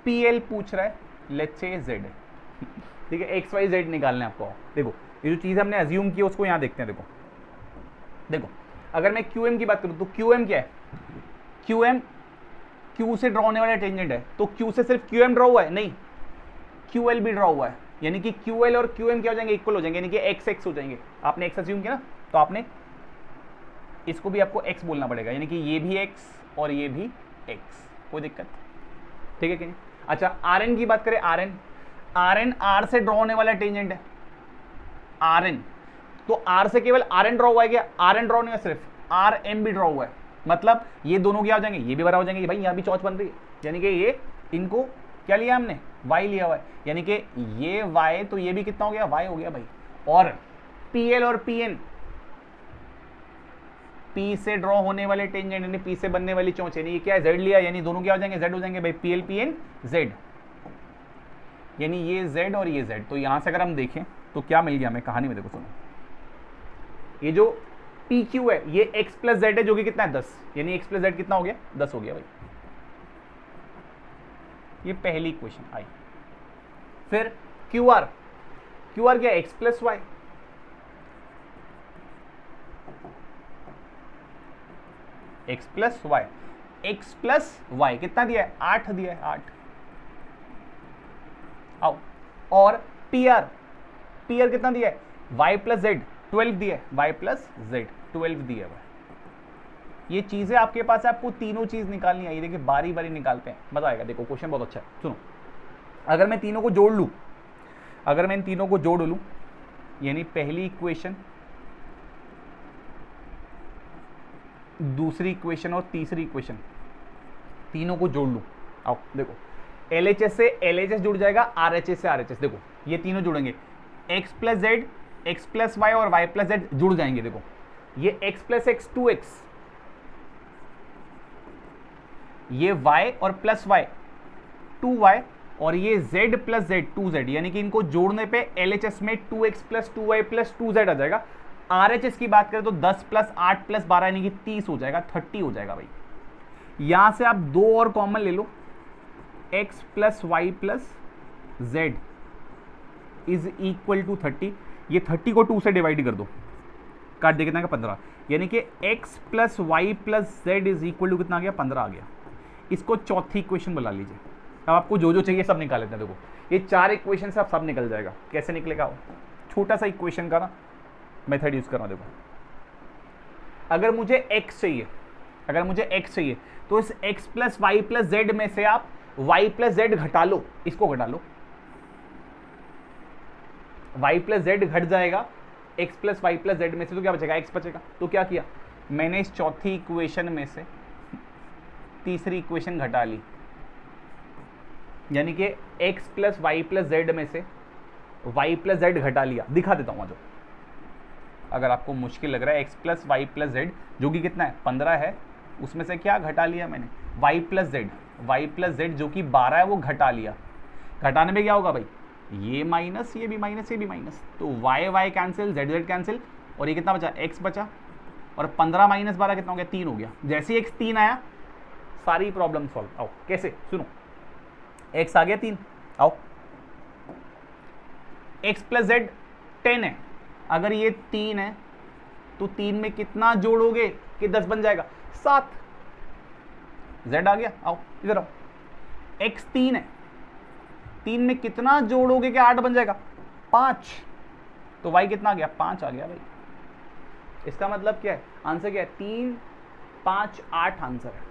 पी एल पूछ रहा है, लेट्स से जेड है, ठीक है, एक्स वाई जेड निकालने आपको। देखो ये जो चीज़ हमने अज्यूम की उसको यहाँ देखते हैं। देखो देखो अगर मैं क्यू एम की बात करूँ तो क्यू एम क्या है, क्यू एम क्यू से ड्रॉ होने वाला टेंजेंट है, तो क्यू से सिर्फ क्यू एम ड्रॉ हुआ है, नहीं क्यू एल भी ड्रॉ हुआ है, यानी कि क्यू एल और क्यू एम क्या हो जाएंगे, इक्वल हो जाएंगे, यानी कि एक्स एक्स हो जाएंगे। आपने एक्स अज्यूम किया ना, तो आपने इसको भी आपको एक्स बोलना पड़ेगा, यानी कि ये भी एक्स और ये भी एक्स, कोई दिक्कत, ठीक है कि नहीं। अच्छा आर एन की बात करें, R N, R N R से ड्रॉ होने वाला टेंजेंट है, आर एन, तो आर से केवल आर एन ड्रॉ हुआ है क्या, आर एन ड्रॉ नहीं है, सिर्फ आर एम भी ड्रॉ हुआ है, मतलब ये दोनों क्या हो जाएंगे, ये भी बराबर हो जाएंगे, भाई यहाँ भी चौच बन रही है, यानी कि ये इनको क्या लिया हमने, y लिया हुआ है, यानी कि ये y तो ये भी कितना हो गया, y हो गया भाई। और PL और PN, P से ड्रॉ होने वाले टेंजेंट यानी P से बनने वाली चोंच, यानी ये क्या है, Z लिया, यानी दोनों क्या हो जाएंगे, Z हो जाएंगे भाई, PL PN Z, यानी ये Z और ये Z। तो यहां से अगर हम देखें तो क्या मिल गया हमें, कहानी में देखो सुनो, ये जो PQ है ये x प्लस Z है जो कि कितना है 10, यानी x प्लस Z कितना हो गया, 10 हो गया भाई। ये पहली इक्वेशन आई। फिर QR, QR क्या है, x plus Y, x plus Y, x plus Y कितना दिया है, 8 दिया है, 8 आओ। और PR, PR कितना दिया है, y प्लस Z 12 दिया है, y प्लस Z 12 दिया है। ये चीजें आपके पास है, आपको तीनों चीज निकालनी आई। देखिए बारी बारी निकालते हैं, मजा आएगा। देखो क्वेश्चन बहुत अच्छा है, सुनो। अगर मैं तीनों को जोड़ लूं, अगर मैं इन तीनों को जोड़ लूं, यानी पहली इक्वेशन, दूसरी इक्वेशन और तीसरी इक्वेशन, तीनों को जोड़ लूं, आओ देखो, LHS से LHS जुड़ जाएगा, RHS से RHS, देखो ये तीनों जुड़ेंगे, x plus Z, x plus Y और y प्लस Z जुड़ जाएंगे। देखो ये x प्लस x 2x, ये y और प्लस y 2y, और ये z प्लस z 2z, यानी कि इनको जोड़ने पे LHS में 2x plus 2y plus 2z आ जाएगा। RHS की बात करें तो 10 प्लस 8 प्लस 12 यानी कि 30 हो जाएगा, 30 हो जाएगा भाई। यहां से आप दो और कॉमन ले लो, x plus Y plus z is equal to 30। ये 30 को 2 से डिवाइड कर दो, काट दे कितना का 15, यानी कि x plus Y plus z is equal to कितना आ गया, 15 आ गया। इसको चौथी इक्वेशन बना लीजिए। अब आपको जो जो चाहिए सब निकाल लेते हैं। देखो ये 4 इक्वेशन से आप सब निकल जाएगा। कैसे निकलेगा, छोटा सा इक्वेशन का ना मेथड यूज करना। देखो अगर मुझे x चाहिए, अगर मुझे x चाहिए तो इस x plus Y plus Z में से आप y प्लस जेड घटा लो, इसको घटा लो, y प्लस जेड घट जाएगा x plus Y plus Z में से, तो क्या बचेगा, x बचेगा। तो क्या किया मैंने, इस चौथी इक्वेशन में से तीसरी इक्वेशन घटा ली, यानी कि x plus Y plus Z में से y प्लस जेड घटा लिया। दिखा देता हूं जो, अगर आपको मुश्किल लग रहा है, x plus Y plus Z जो कि कितना है 15 है, उसमें से क्या घटा लिया मैंने, y plus Z, y plus Z जो कि 12 है वो घटा लिया। घटाने में क्या होगा भाई, ये माइनस, ये भी माइनस, ये भी माइनस, तो y y cancel, z z cancel, और ये कितना बचा, x बचा, और 15 माइनस 12 कितना हो गया, 3 हो गया। जैसे ही x 3 आया सारी प्रॉब्लम सॉल्व। आओ कैसे, सुनो, x आ गया 3, आओ x प्लस जेड 10 है, अगर ये 3 है तो 3 में कितना जोड़ोगे कि 10 बन जाएगा, 7, z आ गया। आओ इधर आओ, x 3 है, 3 में कितना जोड़ोगे कि 8 बन जाएगा, 5, तो y कितना आ गया, 5 आ गया भाई। इसका मतलब क्या है, आंसर क्या है, 3 5 8 आंसर है।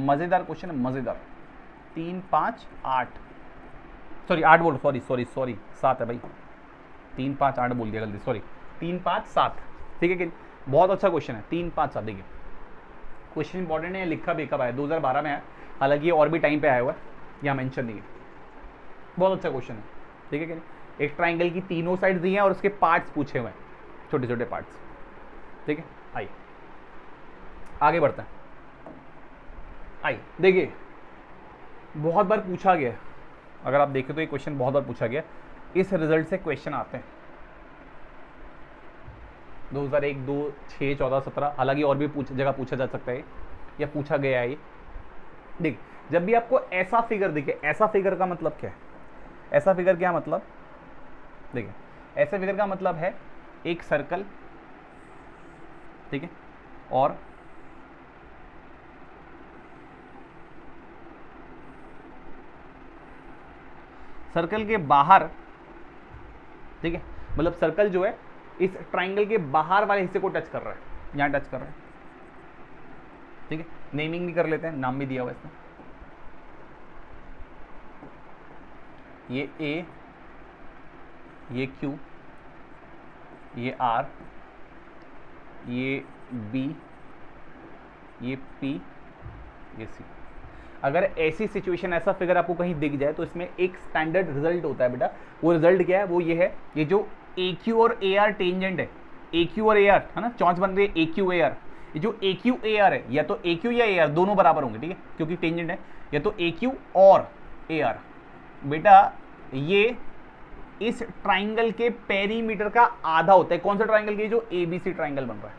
मजेदार क्वेश्चन है, मजेदार। 3 5 8, सॉरी 8 बोलो, सॉरी 7 है भाई, 3 5 8 बोल दिया गलती, सॉरी 3 5 7, ठीक है कि बहुत अच्छा क्वेश्चन है, 3 5 7। देखिए क्वेश्चन इंपॉर्टेंट है, लिखा भी कब आया, 2012 में आया, हालांकि ये और भी टाइम पे आया हुआ है, यहाँ मेंशन नहीं है। बहुत अच्छा क्वेश्चन है, ठीक है कि नहीं। एक ट्राइंगल की तीनों साइड दी हैं और उसके पार्ट्स पूछे हुए हैं, छोटे छोटे पार्ट्स, ठीक है। आइए आगे बढ़ते हैं। आइए देखिए, बहुत बार पूछा गया है, अगर आप देखें तो ये क्वेश्चन बहुत बार पूछा गया, इस रिजल्ट से क्वेश्चन आते हैं 2001 2 6 14 17, हालांकि और भी जगह पूछा जा सकता है या पूछा गया है ये। देखिए जब भी आपको ऐसा फिगर दिखे, ऐसा फिगर का मतलब क्या है, ऐसा फिगर क्या मतलब, देखिए ऐसा फिगर का मतलब है एक सर्कल, ठीक है, और सर्कल के बाहर, ठीक है, मतलब सर्कल जो है इस ट्राइंगल के बाहर वाले हिस्से को टच कर रहा है, यहां टच कर रहा है, ठीक है। नेमिंग भी कर लेते हैं, नाम भी दिया हुआ इसमें, ये A, ये Q, ये R, ये B, ये P, ये C। अगर ऐसी सिचुएशन, ऐसा फिगर आपको कहीं दिख जाए तो इसमें एक स्टैंडर्ड रिजल्ट होता है बेटा। वो रिजल्ट क्या है? वो ये है, ये जो ए क्यू और ए आर टेंजेंट है, ए क्यू और ए आर है ना, चौंच बन रही है ए क्यू ए आर, ये जो ए क्यू ए आर है, या तो ए क्यू या ए आर दोनों बराबर होंगे, ठीक है, क्योंकि टेंजेंट है, या तो ए क्यू और ए आर। बेटा ये इस ट्राइंगल के पेरीमीटर का आधा होता है। कौन सा ट्राइंगल? के जो एबीसी ट्राइंगल बन रहा है,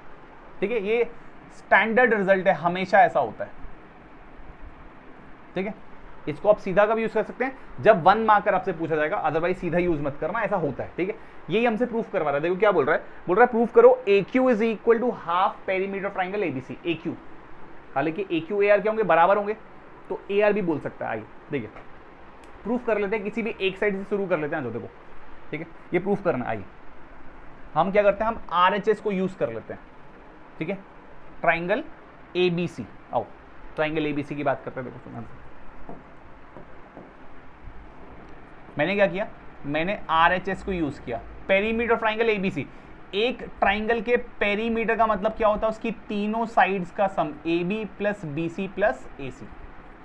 ठीक है, ये स्टैंडर्ड रिजल्ट है, हमेशा ऐसा होता है, ठीक है। इसको आप सीधा का भी यूज कर सकते हैं जब 1 मार्कर आपसे पूछा जाएगा, अदरवाइज सीधा यूज मत करना, ऐसा होता है, ठीक है। यही हमसे प्रूफ करवा रहा है। देखो क्या बोल रहा है, बोल रहा है प्रूफ करो A Q is equal to half perimeter triangle ABC. A Q, हालांकि ए क्यू ए आर क्या होंगे? बराबर होंगे, तो ए आर भी बोल सकता है। आइए देखिए प्रूफ कर लेते हैं, किसी भी एक साइड से शुरू कर लेते हैं। जो देखो, ठीक है, ये प्रूफ करना। आइए हम क्या करते हैं, हम आरएचएस को यूज कर लेते हैं, ठीक है, ट्राइंगल एबीसी। आओ ट्राइंगल एबीसी की बात करते हैं। देखो सुना, मैंने क्या किया, मैंने आरएचएस को यूज किया, पेरीमीटर ट्राइंगल एबीसी। एक ट्राइंगल के पेरीमीटर का मतलब क्या होता है? उसकी तीनों साइड्स का sum, A B plus B C plus A C,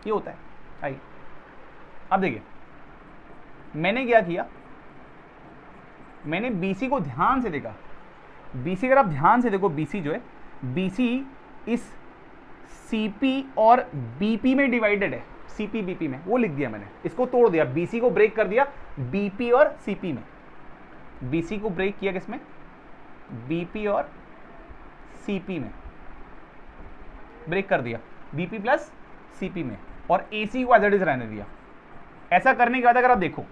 ये होता है। आइए अब देखिए मैंने क्या किया, मैंने बीसी को ध्यान से देखा। बीसी अगर आप ध्यान से देखो, बीसी जो है, बीसी इस सीपी और बीपी में डिवाइडेड है, सीपी बीपी में, वो लिख दिया मैंने, इसको तोड़ दिया, बीसी को ब्रेक कर दिया बीपी और सीपी में। बीसी को ब्रेक किया किसमें? बीपी और सीपी में ब्रेक कर दिया, बीपी प्लस सीपी में, और एसी को एज इट इज रहने दिया। ऐसा करने के बाद अगर आप देखो,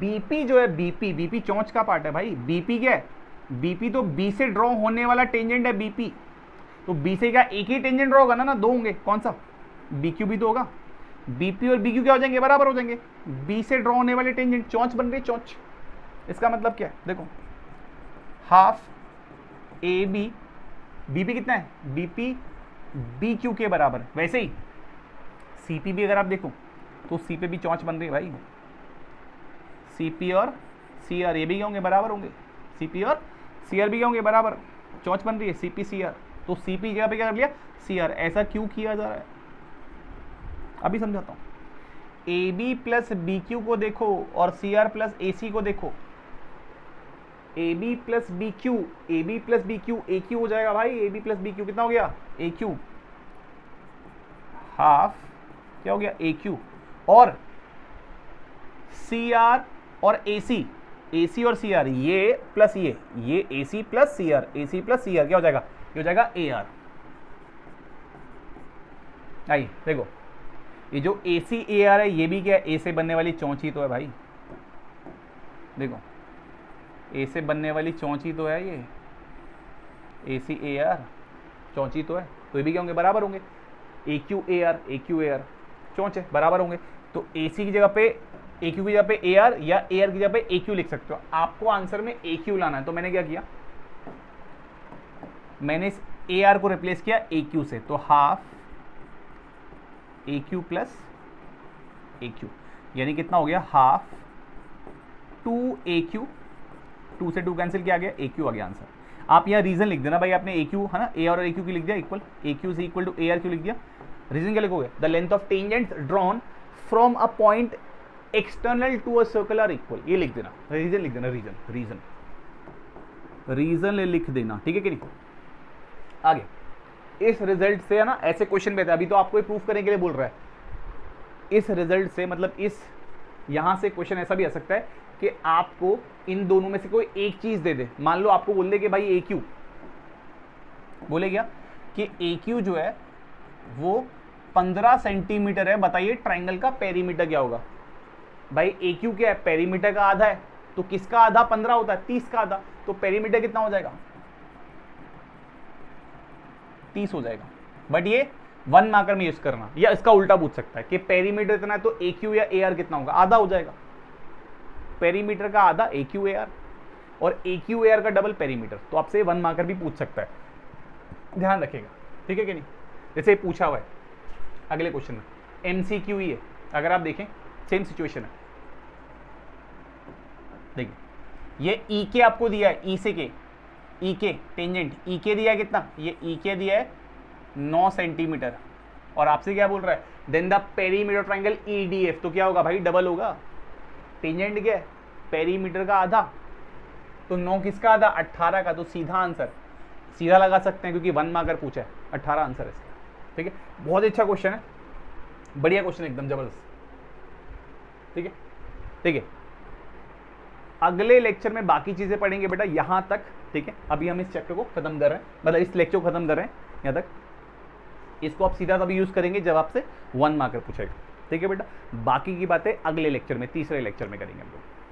बीपी जो है, बीपी, बीपी चौंच का पार्ट है भाई। बीपी क्या है? बीपी तो बी से ड्रॉ होने वाला टेंजेंट है बीपी। तो बी से क्या एक ही टेंजेंट ड्रॉ होगा ना? दो होंगे। कौन सा? बीक्यू भी तो होगा। बीपी और बीक्यू क्या हो जाएंगे? बराबर हो जाएंगे। बी से ड्रॉ होने वाले टेंजेंट, चौंच बन रही, चौंच। इसका मतलब क्या है? देखो हाफ ए बी, बीपी कितना है? बीपी बी क्यू के बराबर। वैसे ही सीपी भी अगर आप देखो तो सी पे भी चौंच बन रही है भाई। सीपी और सी आर ये भी क्या होंगे? बराबर होंगे। सीपी और सी आर भी क्या होंगे? बराबर। चौंच बन रही है सीपी सी आर, तो सीपी जगह पे क्या कर लिया? C R. ऐसा क्यों किया जा रहा है अभी समझाता हूँ। A B plus B Q को देखो और C are plus A C को देखो। A B plus B Q, A B plus B Q, A Q हो जाएगा भाई। A B plus B Q कितना हो गया? A Q. हाफ क्या हो गया? A Q. और सी आर और ए सी, ए सी और सी आर, ये प्लस ये ए सी प्लस सी आर, ए सी प्लस सी आर क्या हो जाएगा? ये हो जाएगा ए आर। आइए देखो, ये जो ए सी ए आर है, ये भी क्या है? ए से बनने वाली चौंची तो है भाई। देखो ए से बनने वाली चौंची तो है, ये ए सी ए आर चौंची तो है, तो ये भी क्या होंगे? बराबर होंगे। A Q A R, A Q A R चौंच है, बराबर होंगे। तो ए सी की जगह पे, ए क्यू की जगह पे ए आर, या ए आर की जगह पे ए क्यू लिख सकते हो। आपको आंसर में ए क्यू लाना है, तो मैंने क्या किया, मैंने इस ए आर को रिप्लेस किया ए क्यू से। तो हाफ ए क्यू प्लस ए क्यू, यानी कितना हो गया? हाफ 2 ए क्यू, 2 से 2 कैंसिल किया गया, ए क्यू आ गया आंसर। आप यहाँ रीजन लिख देना भाई, आपने ए क्यू है ना, ए और ए क्यू की लिख दिया इक्वल, ए क्यू से equal to A R Q लिख दिया। रीजन क्या लिखोगे? The length of tangent drawn from a point external to a circle are equal, ये लिख देना। रीजन लिख देना, रीजन रीजन रीजन लिख देना, ठीक है कि नहीं। आगे इस रिजल्ट से है ना, ऐसे क्वेश्चन पे था, अभी तो आपको ये प्रूफ करने के लिए बोल रहा है। इस रिजल्ट से मतलब इस यहां से क्वेश्चन ऐसा भी आ सकता है कि आपको इन दोनों में से कोई एक चीज दे दे। मान लो आपको बोल दे कि भाई ए क्यू, बोले क्या कि ए क्यू जो है वो 15 सेंटीमीटर है, बताइए ट्राइंगल का पेरीमीटर क्या होगा। भाई ए क्यू क्या है? पेरीमीटर का आधा है, तो किसका आधा? 15 होता है, 30 का आधा, तो पेरीमीटर कितना हो जाएगा? 30 हो जाएगा। बट ये 1 मार्कर में यूज करना, या इसका उल्टा पूछ सकता है कि पेरीमीटर इतना है तो ए क्यू या ए आर कितना होगा? आधा हो जाएगा। पेरीमीटर का आधा ए क्यू ए आर, और ए क्यू ए आर का डबल पेरीमीटर। तो आपसे 1 मार्कर भी पूछ सकता है, ध्यान रखिएगा, ठीक है कि नहीं। जैसे पूछा हुआ है अगले क्वेश्चन में, एमसीक्यू ही है, अगर आप देखें सेम सिचुएशन है। देखिए ये ई के आपको दिया है, ई से के, ई के टेंजेंट ई के दिया है कितना? ये ई के दिया है 9 सेंटीमीटर, और आपसे क्या बोल रहा है, then the perimeter triangle EDF, तो क्या होगा भाई, डबल होगा। टेंजेंट क्या है, पेरीमीटर का आधा, तो 9 किसका आधा, 18 का, तो सीधा आंसर सीधा लगा सकते हैं क्योंकि 1 मार्कर पूछा है, 18 आंसर है इसका। ठीक है, बहुत अच्छा क्वेश्चन है, बढ़िया क्वेश्चन, एकदम जबरदस्त। ठीक है, ठीक है, अगले लेक्चर में बाकी चीजें पढ़ेंगे बेटा यहां तक। ठीक है, अभी हम इस चैप्टर को खत्म कर रहे हैं, मतलब इस लेक्चर को खत्म कर रहे हैं यहां तक। इसको आप सीधा तभी यूज करेंगे जब आपसे 1 मार्कर पूछेगा। ठीक है बेटा, बाकी की बातें अगले लेक्चर में, तीसरे लेक्चर में करेंगे हम लोग।